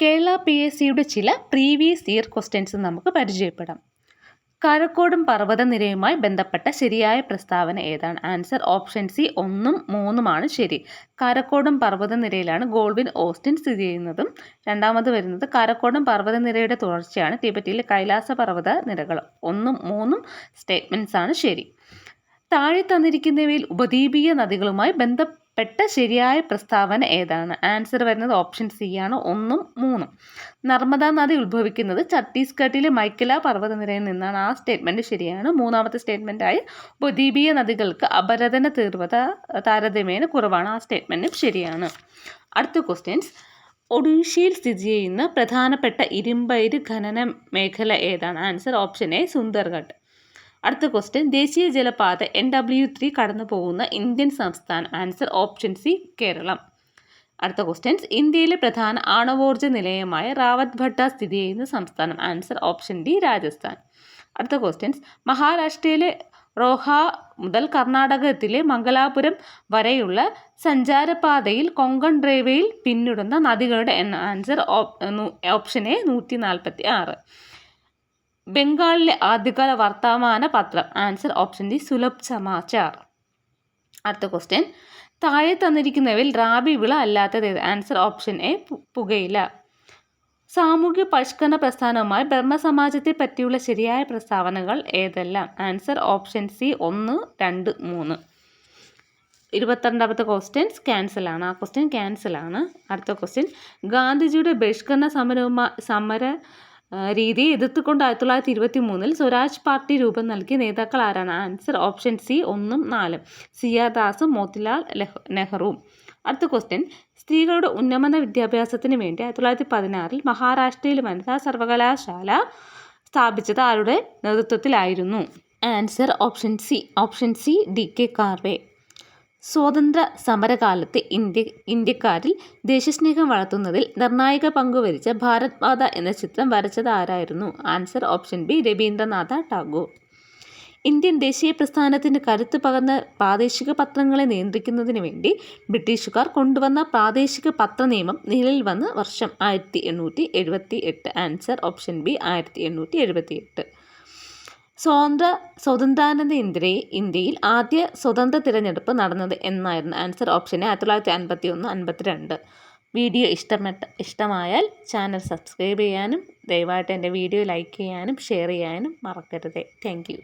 കേരള PSCയുടെ ചില previous year questions നമുക്ക് പരിചയപ്പെടാം. കാരക്കോടം പർവ്വതനിരയുമായി ബന്ധപ്പെട്ട ശരിയായ പ്രസ്താവന ഏതാണ്? ആൻസർ ഓപ്ഷൻ സി 1ഉം 3ഉമാണ് ശരി. കാരക്കോടം പർവ്വതനിരയിലാണ് ഗോൾഡ്വിൻ ഓസ്റ്റിൻ സ്ഥിതി ചെയ്യുന്നതും. രണ്ടാമത് വരുന്നത് കാരക്കോടം പർവ്വതനിരയുടെ തുടർച്ചയാണ് ടിബറ്റിലെ കൈലാസ പർവ്വത നിരകൾ. 1ഉം 3ഉം സ്റ്റേറ്റ്മെൻറ്റ്സ് ആണ് ശരി. താഴെ തന്നിരിക്കുന്നവയിൽ ഉപദ്വീപീയ നദികളുമായി ബന്ധപ്പെട്ട ശരിയായ പ്രസ്താവന ഏതാണ്? ആൻസർ വരുന്നത് ഓപ്ഷൻ സി ആണ് 1ഉം 3ഉം. നർമ്മദാ നദി ഉത്ഭവിക്കുന്നത് ഛത്തീസ്ഗഡിലെ മൈക്കല പർവ്വതനിരയിൽ നിന്നാണ്. ആ സ്റ്റേറ്റ്മെൻറ്റ് ശരിയാണ്. മൂന്നാമത്തെ സ്റ്റേറ്റ്മെൻറ്റായി ഉപദ്വീപീയ നദികൾക്ക് അപരദന തീവ്രത താരതമ്യേന കുറവാണ്. ആ സ്റ്റേറ്റ്മെൻറ്റും ശരിയാണ്. അടുത്ത ക്വസ്റ്റ്യൻസ്. ഒഡീഷയിൽ സ്ഥിതി ചെയ്യുന്ന പ്രധാനപ്പെട്ട ഇരുമ്പയിര് ഖനന മേഖല ഏതാണ്? Answer option A Sundargarh. അടുത്ത ക്വസ്റ്റ്യൻ. ദേശീയ ജലപാത NW3 കടന്നു പോകുന്ന ഇന്ത്യൻ സംസ്ഥാനം? Answer option C Keralam. അടുത്ത ക്വസ്റ്റ്യൻസ്. ഇന്ത്യയിലെ പ്രധാന ആണവോർജ്ജ നിലയമായ റാവത്ഭട്ട സ്ഥിതി ചെയ്യുന്ന സംസ്ഥാനം? Answer option D Rajasthan. അടുത്ത ക്വസ്റ്റ്യൻസ്. മഹാരാഷ്ട്രയിലെ റോഹ മുതൽ കർണാടകത്തിലെ മംഗലാപുരം വരെയുള്ള സഞ്ചാരപാതയിൽ കൊങ്കൺ റെയിൽവേയിൽ പിന്നിടുന്ന നദികളുടെ എണ്ണം? Answer option A 146. ബംഗാളിലെ ആദ്യകാല വർത്തമാന പത്രം? Answer option D Sulabh Samachar. അടുത്ത ക്വസ്റ്റ്യൻ. താഴെ തന്നിരിക്കുന്നവയിൽ റാബി വിള അല്ലാത്തത് ഏത്? ആൻസർ ഓപ്ഷൻ എ പുകയില. സാമൂഹ്യ പരിഷ്കരണ പ്രസ്ഥാനവുമായി ബ്രഹ്മസമാജത്തെ പറ്റിയുള്ള ശരിയായ പ്രസ്താവനകൾ ഏതെല്ലാം? Answer option C 1, 2, 3. 22ാമത്തെ ക്വസ്റ്റ്യൻസ് ക്യാൻസലാണ്. ആ ക്വസ്റ്റ്യൻ ക്യാൻസലാണ്. അടുത്ത ക്വസ്റ്റ്യൻ. ഗാന്ധിജിയുടെ ബഹിഷ്കരണ സമര രീതിയെ എതിർത്തുകൊണ്ട് 1923 സ്വരാജ് പാർട്ടി രൂപം നൽകിയ നേതാക്കൾ ആരാണ്? ആൻസർ ഓപ്ഷൻ സി 1ഉം 4ഉം. സിയാ ദാസും മോത്തിലാൽ നെഹ്റുവും. അടുത്ത ക്വസ്റ്റ്യൻ. സ്ത്രീകളുടെ ഉന്നമന വിദ്യാഭ്യാസത്തിന് വേണ്ടി 1916 മഹാരാഷ്ട്രയിൽ വനിതാ സർവകലാശാല സ്ഥാപിച്ചത് ആരുടെ നേതൃത്വത്തിലായിരുന്നു? Answer option C DK Karve. സ്വാതന്ത്ര്യ സമരകാലത്ത് ഇന്ത്യക്കാരിൽ ദേശസ്നേഹം വളർത്തുന്നതിൽ നിർണായക പങ്കുവഹിച്ച ഭാരത് മാത എന്ന ചിത്രം വരച്ചത് ആരായിരുന്നു? Answer option B Rabindranath Tagore. Indian ദേശീയ പ്രസ്ഥാനത്തിന് കരുത്ത് പകർന്ന പ്രാദേശിക പത്രങ്ങളെ നിയന്ത്രിക്കുന്നതിന് വേണ്ടി ബ്രിട്ടീഷുകാർ കൊണ്ടുവന്ന പ്രാദേശിക പത്ര നിയമം നിലവിൽ വന്ന വർഷം? 1878. Answer option B 1878. സ്വാതന്ത്ര്യാനന്തര ഇന്ത്യയിൽ ആദ്യ സ്വതന്ത്ര തിരഞ്ഞെടുപ്പ് നടന്നത് എന്നായിരുന്നു? Answer option A 1951, 52. വീഡിയോ ഇഷ്ടമായാൽ ചാനൽ സബ്സ്ക്രൈബ് ചെയ്യാനും ദയവായിട്ട് എൻ്റെ വീഡിയോ ലൈക്ക് ചെയ്യാനും ഷെയർ ചെയ്യാനും മറക്കരുത്. Thank you.